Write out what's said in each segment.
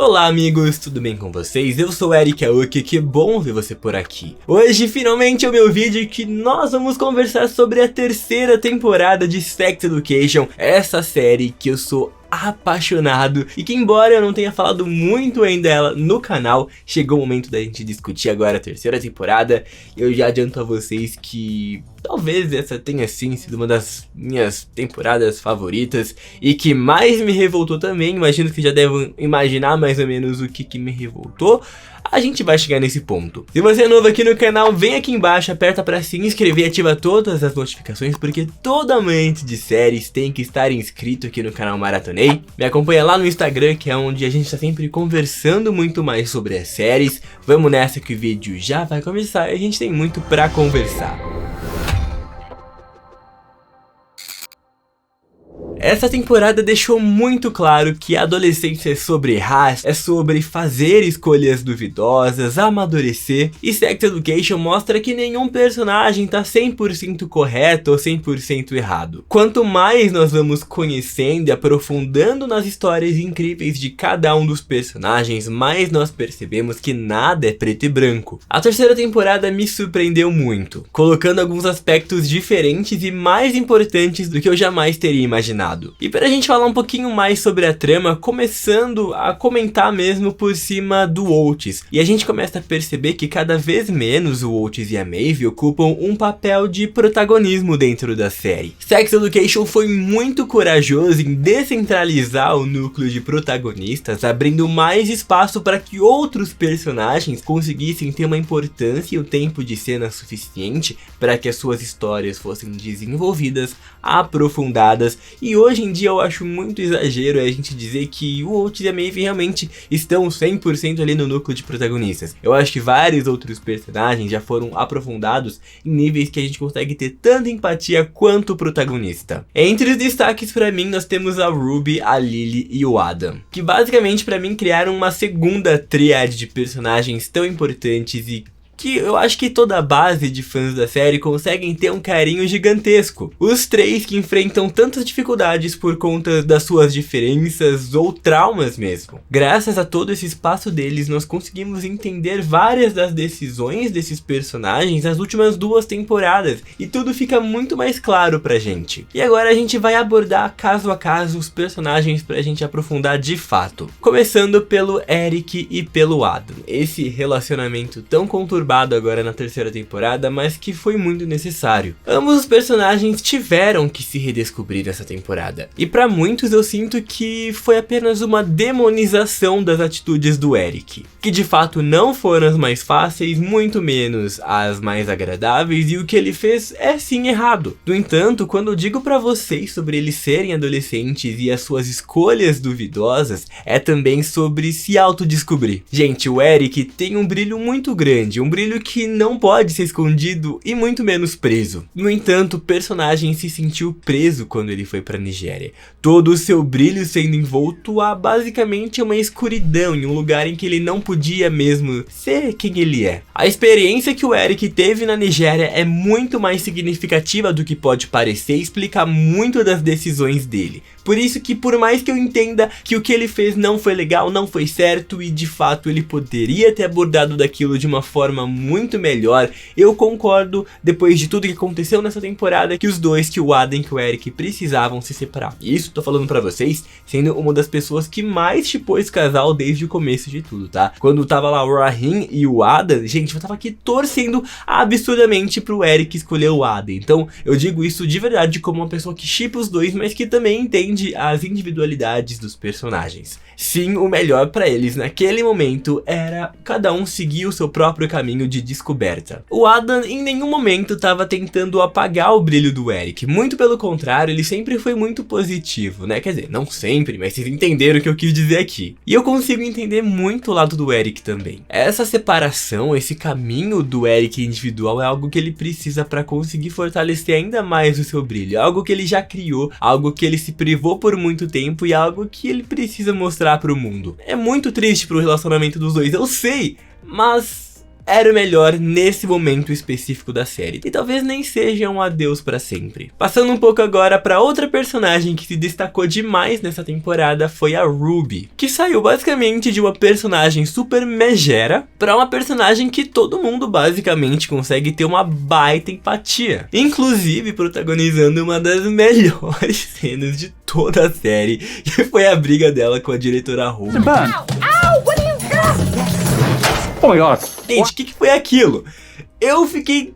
Olá amigos, tudo bem com vocês? Eu sou Eric Aoki, que bom ver você por aqui. Hoje finalmente é o meu vídeo que nós vamos conversar sobre a terceira temporada de Sex Education, essa série que eu sou apaixonado e que, embora eu não tenha falado muito ainda dela no canal, chegou o momento da gente discutir agora a terceira temporada. Eu já adianto a vocês que talvez essa tenha sim sido uma das minhas temporadas favoritas e que mais me revoltou também. Imagino que já devem imaginar mais ou menos o que me revoltou. A gente vai chegar nesse ponto. Se você é novo aqui no canal, vem aqui embaixo, aperta pra se inscrever e ativa todas as notificações, porque todo amante de séries tem que estar inscrito aqui no canal Maratonei. Me acompanha lá no Instagram, que é onde a gente tá sempre conversando muito mais sobre as séries. Vamos nessa que o vídeo já vai começar e a gente tem muito pra conversar. Essa temporada deixou muito claro que a adolescência é sobre raça, é sobre fazer escolhas duvidosas, amadurecer, e Sex Education mostra que nenhum personagem tá 100% correto ou 100% errado. Quanto mais nós vamos conhecendo e aprofundando nas histórias incríveis de cada um dos personagens, mais nós percebemos que nada é preto e branco. A terceira temporada me surpreendeu muito, colocando alguns aspectos diferentes e mais importantes do que eu jamais teria imaginado. E pra gente falar um pouquinho mais sobre a trama, começando a comentar mesmo por cima do Otis. E a gente começa a perceber que cada vez menos o Otis e a Maeve ocupam um papel de protagonismo dentro da série. Sex Education foi muito corajoso em descentralizar o núcleo de protagonistas, abrindo mais espaço para que outros personagens conseguissem ter uma importância e o tempo de cena suficiente para que as suas histórias fossem desenvolvidas, aprofundadas. E hoje em dia eu acho muito exagero a gente dizer que o Otis e a Maeve realmente estão 100% ali no núcleo de protagonistas. Eu acho que vários outros personagens já foram aprofundados em níveis que a gente consegue ter tanta empatia quanto o protagonista. Entre os destaques pra mim nós temos a Ruby, a Lily e o Adam, que basicamente pra mim criaram uma segunda tríade de personagens tão importantes e que eu acho que toda a base de fãs da série conseguem ter um carinho gigantesco. Os três que enfrentam tantas dificuldades por conta das suas diferenças ou traumas mesmo. Graças a todo esse espaço deles, nós conseguimos entender várias das decisões desses personagens nas últimas 2 temporadas, e tudo fica muito mais claro pra gente. E agora a gente vai abordar caso a caso os personagens pra gente aprofundar de fato. Começando pelo Eric e pelo Adam. Esse relacionamento tão conturbado agora na terceira temporada, mas que foi muito necessário. Ambos os personagens tiveram que se redescobrir nessa temporada, e para muitos eu sinto que foi apenas uma demonização das atitudes do Eric, que de fato não foram as mais fáceis, muito menos as mais agradáveis, e o que ele fez é sim errado. No entanto, quando eu digo para vocês sobre eles serem adolescentes e as suas escolhas duvidosas, é também sobre se autodescobrir. Gente, o Eric tem um brilho muito grande, um brilho que não pode ser escondido e muito menos preso. No entanto, o personagem se sentiu preso quando ele foi pra Nigéria. Todo o seu brilho sendo envolto a basicamente uma escuridão, em um lugar em que ele não podia mesmo ser quem ele é. A experiência que o Eric teve na Nigéria é muito mais significativa do que pode parecer e explica muito das decisões dele. Por isso que, por mais que eu entenda que o que ele fez não foi legal, não foi certo e de fato ele poderia ter abordado daquilo de uma forma muito melhor, eu concordo, depois de tudo que aconteceu nessa temporada, que os dois, que o Adam e que o Eric, precisavam se separar. E isso tô falando pra vocês, sendo uma das pessoas que mais shippou esse casal desde o começo de tudo, tá? Quando tava lá o Rahim e o Adam, gente, eu tava aqui torcendo absurdamente pro Eric escolher o Adam. Então eu digo isso de verdade como uma pessoa que shippa os dois, mas que também entende as individualidades dos personagens. Sim, o melhor pra eles naquele momento era cada um seguir o seu próprio caminho de descoberta. O Adam em nenhum momento estava tentando apagar o brilho do Eric, muito pelo contrário, ele sempre foi muito positivo, né? Quer dizer, não sempre, mas vocês entenderam o que eu quis dizer aqui. E eu consigo entender muito o lado do Eric também. Essa separação, esse caminho do Eric individual é algo que ele precisa para conseguir fortalecer ainda mais o seu brilho, algo que ele já criou, algo que ele se privou por muito tempo e algo que ele precisa mostrar pro mundo. É muito triste pro relacionamento dos dois, eu sei, mas era o melhor nesse momento específico da série, e talvez nem seja um adeus pra sempre. Passando um pouco agora pra outra personagem que se destacou demais nessa temporada, foi a Ruby, que saiu basicamente de uma personagem super megera pra uma personagem que todo mundo basicamente consegue ter uma baita empatia, inclusive protagonizando uma das melhores cenas de toda a série, que foi a briga dela com a diretora Ruby. Oh my god. Gente, o que foi aquilo? Eu fiquei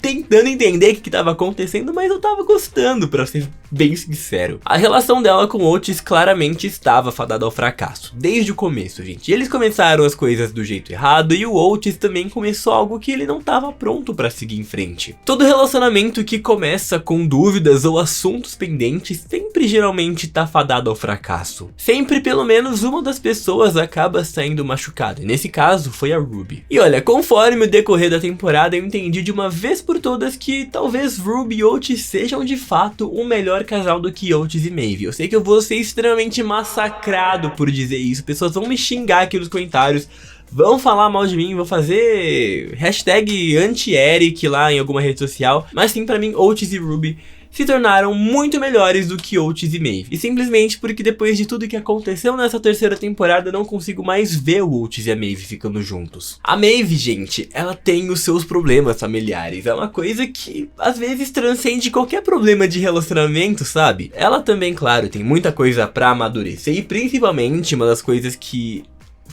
tentando entender o que estava acontecendo, mas eu tava gostando, pra ser bem sincero. A relação dela com o Otis claramente estava fadada ao fracasso, desde o começo, gente. Eles começaram as coisas do jeito errado e o Otis também começou algo que ele não estava pronto pra seguir em frente. Todo relacionamento que começa com dúvidas ou assuntos pendentes sempre geralmente tá fadado ao fracasso. Sempre pelo menos uma das pessoas acaba saindo machucada, e nesse caso foi a Ruby. E olha, conforme o decorrer da temporada eu entendi de uma vez por todas que talvez Ruby e Otis sejam de fato um melhor casal do que Otis e Maeve. Eu sei que eu vou ser extremamente massacrado por dizer isso, pessoas vão me xingar aqui nos comentários, vão falar mal de mim, vou fazer hashtag anti-Eric lá em alguma rede social, mas sim, pra mim Otis e Ruby se tornaram muito melhores do que Otis e Maeve. E simplesmente porque depois de tudo que aconteceu nessa terceira temporada, eu não consigo mais ver o Otis e a Maeve ficando juntos. A Maeve, gente, ela tem os seus problemas familiares. É uma coisa que às vezes transcende qualquer problema de relacionamento, sabe? Ela também, claro, tem muita coisa pra amadurecer. E principalmente uma das coisas que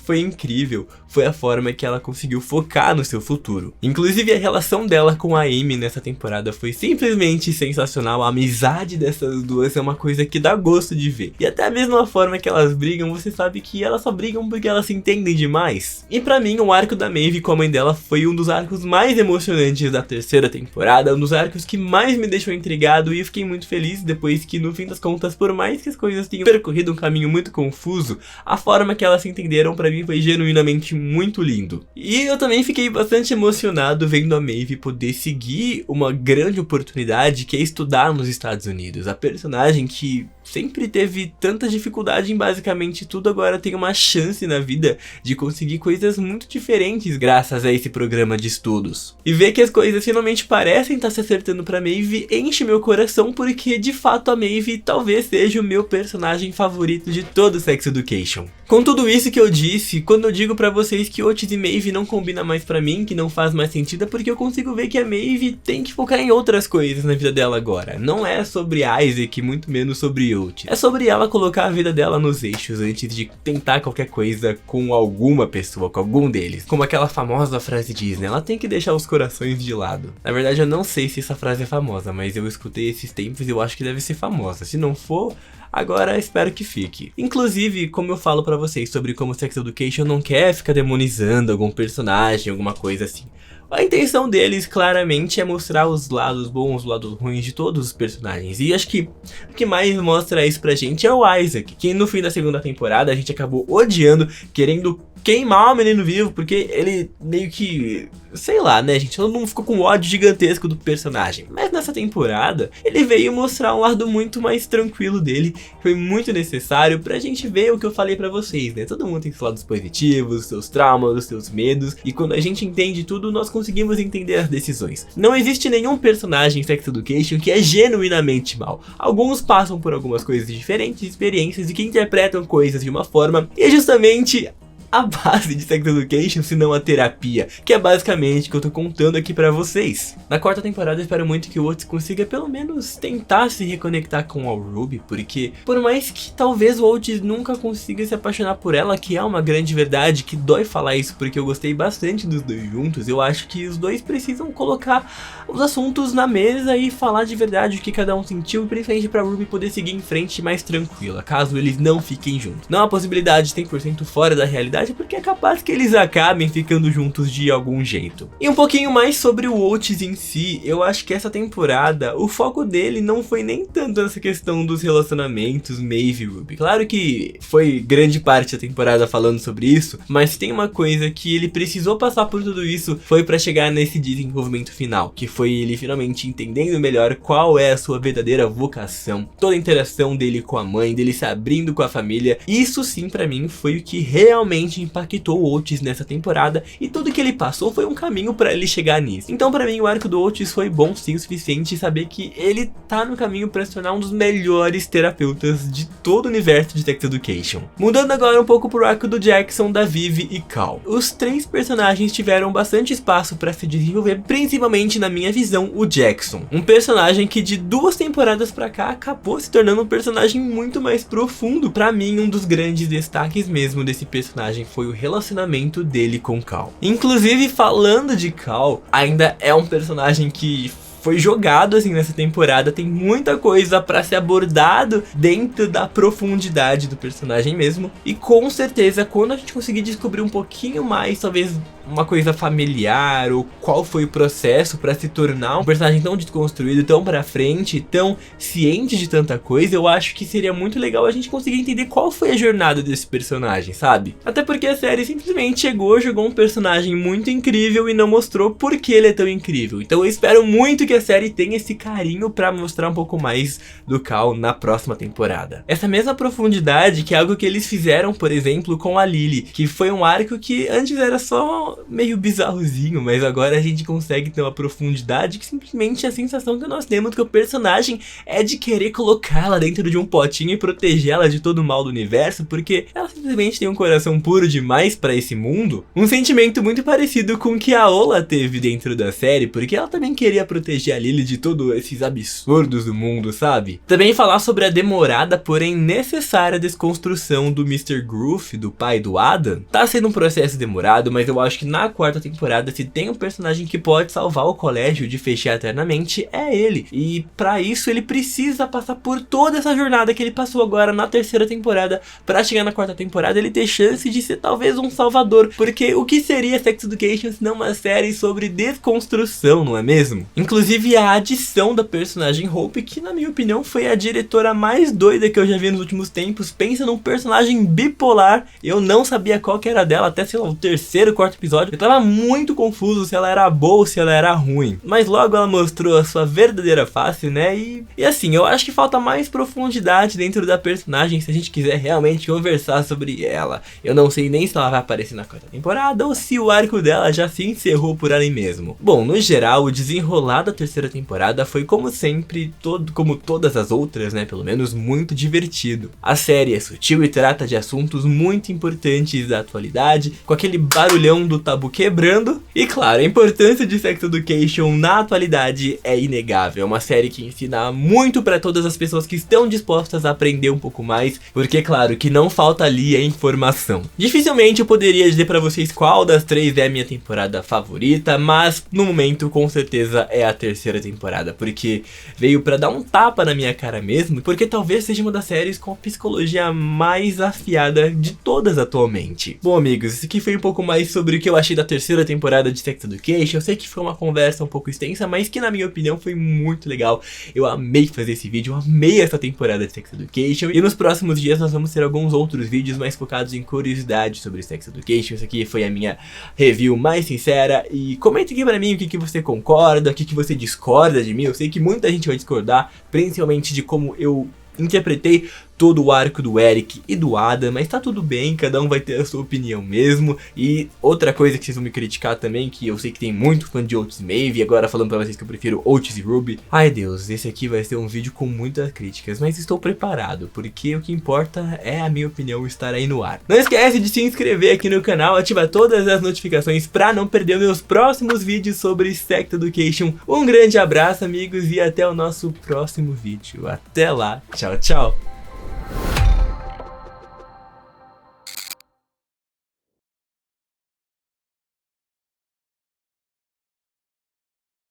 foi incrível foi a forma que ela conseguiu focar no seu futuro. Inclusive a relação dela com a Amy nessa temporada foi simplesmente sensacional. A amizade dessas duas é uma coisa que dá gosto de ver. E até mesmo a forma que elas brigam, você sabe que elas só brigam porque elas se entendem demais. E pra mim o arco da Maeve com a mãe dela foi um dos arcos mais emocionantes da terceira temporada, um dos arcos que mais me deixou intrigado, e eu fiquei muito feliz depois que no fim das contas, por mais que as coisas tenham percorrido um caminho muito confuso, a forma que elas se entenderam pra mim foi genuinamente muito lindo. E eu também fiquei bastante emocionado vendo a Maeve poder seguir uma grande oportunidade que é estudar nos Estados Unidos. A personagem que sempre teve tanta dificuldade em basicamente tudo, agora tem uma chance na vida de conseguir coisas muito diferentes graças a esse programa de estudos. E ver que as coisas finalmente parecem estar se acertando pra Maeve enche meu coração, porque de fato a Maeve talvez seja o meu personagem favorito de todo Sex Education. Com tudo isso que eu disse, quando eu digo pra vocês que Otis e Maeve não combina mais pra mim, que não faz mais sentido, é porque eu consigo ver que a Maeve tem que focar em outras coisas na vida dela agora. Não é sobre Isaac, muito menos sobre Otis. É sobre ela colocar a vida dela nos eixos antes de tentar qualquer coisa com alguma pessoa, com algum deles. Como aquela famosa frase diz, né? Ela tem que deixar os corações de lado. Na verdade eu não sei se essa frase é famosa, mas eu escutei esses tempos e eu acho que deve ser famosa. Se não for, agora espero que fique. Inclusive, como eu falo pra vocês sobre como Sex Education não quer ficar demonizando algum personagem, alguma coisa assim. A intenção deles claramente é mostrar os lados bons, os lados ruins de todos os personagens. E acho que o que mais mostra isso pra gente é o Isaac, que no fim da segunda temporada a gente acabou odiando, querendo queimar o menino vivo, porque ele meio que, sei lá, né, gente, todo mundo ficou com ódio gigantesco do personagem. Mas nessa temporada, ele veio mostrar um lado muito mais tranquilo dele, foi muito necessário pra gente ver o que eu falei pra vocês, né, todo mundo tem seus lados positivos, seus traumas, seus medos, e quando a gente entende tudo, nós conseguimos entender as decisões. Não existe nenhum personagem em Sex Education que é genuinamente mal. Alguns passam por algumas coisas diferentes, experiências, e que interpretam coisas de uma forma, e é justamente a base de Sex Education, se não a terapia, que é basicamente o que eu tô contando aqui pra vocês. Na quarta temporada eu espero muito que o Otis consiga pelo menos tentar se reconectar com a Ruby, porque por mais que talvez o Otis nunca consiga se apaixonar por ela, que é uma grande verdade, que dói falar isso porque eu gostei bastante dos dois juntos, eu acho que os dois precisam colocar os assuntos na mesa e falar de verdade o que cada um sentiu, principalmente pra Ruby poder seguir em frente mais tranquila, caso eles não fiquem juntos. Não é uma possibilidade 100% fora da realidade, porque é capaz que eles acabem ficando juntos de algum jeito. E um pouquinho mais sobre o Otis em si, eu acho que essa temporada, o foco dele não foi nem tanto nessa questão dos relacionamentos Maeve e Ruby. Claro que foi grande parte da temporada falando sobre isso, mas tem uma coisa que ele precisou passar por tudo isso, foi pra chegar nesse desenvolvimento final, que foi ele finalmente entendendo melhor qual é a sua verdadeira vocação, toda a interação dele com a mãe, dele se abrindo com a família. Isso sim pra mim foi o que realmente realmente impactou o Oates nessa temporada, e tudo que ele passou foi um caminho pra ele chegar nisso. Então pra mim o arco do Oates foi bom sim o suficiente saber que ele tá no caminho pra se tornar um dos melhores terapeutas de todo o universo de Sex Education. Mudando agora um pouco pro arco do Jackson, da Vivi e Cal. Os três personagens tiveram bastante espaço pra se desenvolver, principalmente na minha visão, o Jackson. Um personagem que de 2 temporadas pra cá acabou se tornando um personagem muito mais profundo. Pra mim, um dos grandes destaques mesmo desse personagem foi o relacionamento dele com Cal. Inclusive, falando de Cal, ainda é um personagem que foi jogado assim nessa temporada, tem muita coisa pra ser abordado dentro da profundidade do personagem mesmo, e com certeza quando a gente conseguir descobrir um pouquinho mais, talvez uma coisa familiar, ou qual foi o processo pra se tornar um personagem tão desconstruído, tão pra frente, tão ciente de tanta coisa, eu acho que seria muito legal a gente conseguir entender qual foi a jornada desse personagem, sabe? Até porque a série simplesmente chegou, jogou um personagem muito incrível e não mostrou por que ele é tão incrível. Então eu espero muito que a série tenha esse carinho pra mostrar um pouco mais do Cal na próxima temporada. Essa mesma profundidade que é algo que eles fizeram, por exemplo, com a Lily, que foi um arco que antes era só meio bizarrozinho, mas agora a gente consegue ter uma profundidade que simplesmente a sensação que nós temos que o personagem é de querer colocá-la dentro de um potinho e protegê-la de todo o mal do universo, porque ela simplesmente tem um coração puro demais pra esse mundo. Um sentimento muito parecido com o que a Ola teve dentro da série, porque ela também queria proteger a Lily de todos esses absurdos do mundo, sabe? Também falar sobre a demorada, porém necessária desconstrução do Mr. Groove, do pai do Adam. Tá sendo um processo demorado, mas eu acho que na 4ª temporada, se tem um personagem que pode salvar o colégio de fechar eternamente, é ele. E pra isso ele precisa passar por toda essa jornada que ele passou agora na 3ª temporada, pra chegar na 4ª temporada ele ter chance de ser talvez um salvador. Porque o que seria Sex Education se não uma série sobre desconstrução, não é mesmo? Inclusive a adição da personagem Hope, que na minha opinião foi a diretora mais doida que eu já vi nos últimos tempos. Pensa num personagem bipolar, eu não sabia qual que era dela até, sei lá, o 3º, 4º episódio. Eu tava muito confuso se ela era boa ou se ela era ruim, mas logo ela mostrou a sua verdadeira face, né? E assim, eu acho que falta mais profundidade dentro da personagem se a gente quiser realmente conversar sobre ela. Eu não sei nem se ela vai aparecer na 4ª temporada ou se o arco dela já se encerrou por ali mesmo. Bom, no geral, o desenrolar da 3ª temporada foi como sempre, como todas as outras, né? Pelo menos muito divertido. A série é sutil e trata de assuntos muito importantes da atualidade, com aquele barulhão do tabu quebrando. E claro, a importância de Sex Education na atualidade é inegável. É uma série que ensina muito para todas as pessoas que estão dispostas a aprender um pouco mais, porque claro que não falta ali a informação. Dificilmente eu poderia dizer para vocês qual das 3 é a minha temporada favorita, mas no momento com certeza é a 3ª temporada, porque veio para dar um tapa na minha cara mesmo, porque talvez seja uma das séries com a psicologia mais afiada de todas atualmente. Bom amigos, isso aqui foi um pouco mais sobre o que eu achei da 3ª temporada de Sex Education. Eu sei que foi uma conversa um pouco extensa, mas que na minha opinião foi muito legal. Eu amei fazer esse vídeo, eu amei essa temporada de Sex Education. E nos próximos dias nós vamos ter alguns outros vídeos mais focados em curiosidades sobre Sex Education. Essa aqui foi a minha review mais sincera. E comente aqui pra mim o que você concorda, o que você discorda de mim. Eu sei que muita gente vai discordar, principalmente de como eu interpretei todo o arco do Eric e do Adam, mas tá tudo bem, cada um vai ter a sua opinião mesmo. E outra coisa que vocês vão me criticar também, que eu sei que tem muito fã de Oates e Maeve, e agora falando pra vocês que eu prefiro Oates e Ruby. Ai Deus, esse aqui vai ser um vídeo com muitas críticas, mas estou preparado, porque o que importa é a minha opinião estar aí no ar. Não esquece de se inscrever aqui no canal, ativar todas as notificações pra não perder meus próximos vídeos sobre Sex Education. Um grande abraço amigos e até o nosso próximo vídeo. Até lá, tchau, tchau!